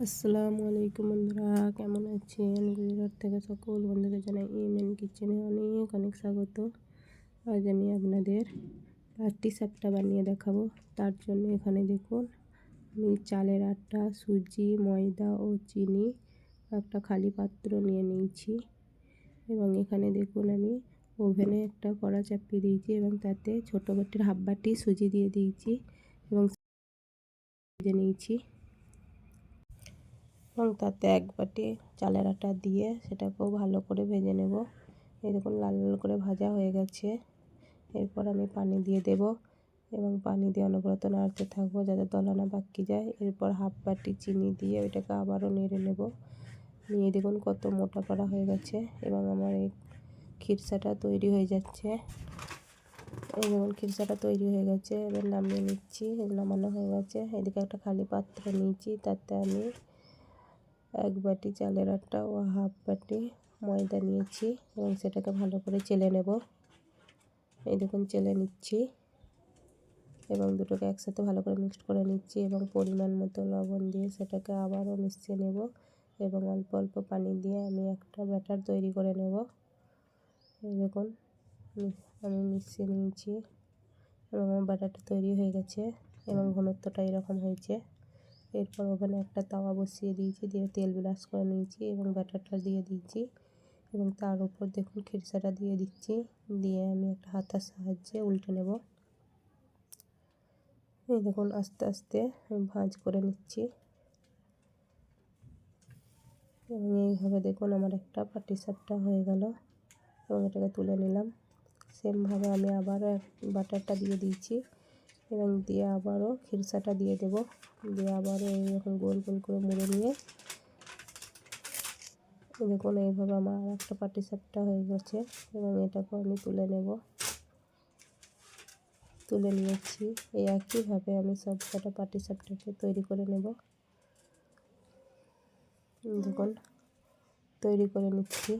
আসসালামু আলাইকুম বন্ধুরা, কেমন আছেন? গুজরাট থেকে সকল বন্ধুদের জানাই ইমেন কিচেনে অনেক অনেক স্বাগত। আজ আমি আপনাদের পাটি সাপটা বানিয়ে দেখাবো। তার জন্য এখানে দেখুন, আমি চালের আটা, সুজি, ময়দা ও চিনি একটা খালি পাত্র নিয়ে নিয়েছি। এবং এখানে দেখুন, আমি ওভেনে একটা কড়া চাপিয়ে দিয়েছি এবং তাতে ছোটো বাটির হাফ বাটি সুজি দিয়ে দিয়েছি এবং ভেজে নিয়েছি। এবং তাতে এক বাটি চালের আটা দিয়ে সেটাকেও ভালো করে ভেজে নেব। এই দেখুন, লাল লাল করে ভাজা হয়ে গেছে। এরপর আমি পানি দিয়ে দেব এবং পানি দিয়ে অনবরত নাড়তে থাকবো যাতে দলা না পাকিয়ে যায়। এরপর হাফ বাটি চিনি দিয়ে ওইটাকে আবারও নেড়ে নেব। নিয়ে দেখুন কত মোটা করা হয়ে গেছে এবং আমার এই খিরসাটা তৈরি হয়ে যাচ্ছে। এই দেখুন, খিরসাটা তৈরি হয়ে গেছে। এবার নামিয়ে নিচ্ছি। নামানো হয়ে গেছে। এদিকে একটা খালি পাত্র নিয়েছি, তাতে আমি এক বাটি চালের আটা ও হাফ বাটি ময়দা নিয়েছি এবং সেটাকে ভালো করে চেলে নেব। এই দেখুন, চেলে নিচ্ছি এবং দুটোকে একসাথে ভালো করে মিক্সড করে নিচ্ছি এবং পরিমাণ মতো লবণ দিয়ে সেটাকে আবারও মিশিয়ে নেব এবং অল্প অল্প পানি দিয়ে আমি একটা ব্যাটার তৈরি করে নেব। এই দেখুন, আমি মিশিয়ে নিয়েছি এবং আমার ব্যাটারটা তৈরি হয়ে গেছে এবং ঘনত্বটা এরকম হয়েছে। এরপর ওখানে একটা তাওয়া বসিয়ে দিয়েছি, দিয়ে তেল ব্রাশ করে নিয়েছি এবং ব্যাটারটা দিয়ে দিয়েছি এবং তার উপর দেখুন খিরসাটা দিয়ে দিচ্ছি। দিয়ে আমি একটা হাতার সাহায্যে উল্টে নেব। এই দেখুন, আস্তে আস্তে আমি ভাঁজ করে নিচ্ছি এবং এইভাবে দেখুন আমার একটা পাটিসাপটা হয়ে গেল এবং এটাকে তুলে নিলাম। সেমভাবে আমি আবারও বাটারটা দিয়ে দিয়েছি এবং দিয়ে আবারও খিরসাটা দিয়ে দেব। দিয়ে আবারও এইরকম গোল গোল করে মুড়ে নিয়ে দেখুন এইভাবে আমার একটা পাটিসাপটা হয়ে গেছে এবং এটাকে আমি তুলে নিয়েছি। এই একইভাবে আমি সব কটা পাটিসাপটাকে তৈরি করে নেব। দেখুন, তৈরি করে নিচ্ছি।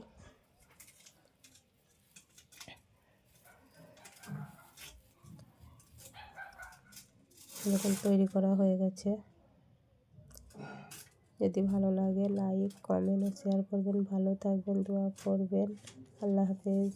দেখুন, তৈরি করা হয়ে গেছে। যদি ভালো লাগে লাইক, কমেন্ট ও শেয়ার করবেন। ভালো থাকবেন, দোয়া করবেন। আল্লাহ হাফেজ।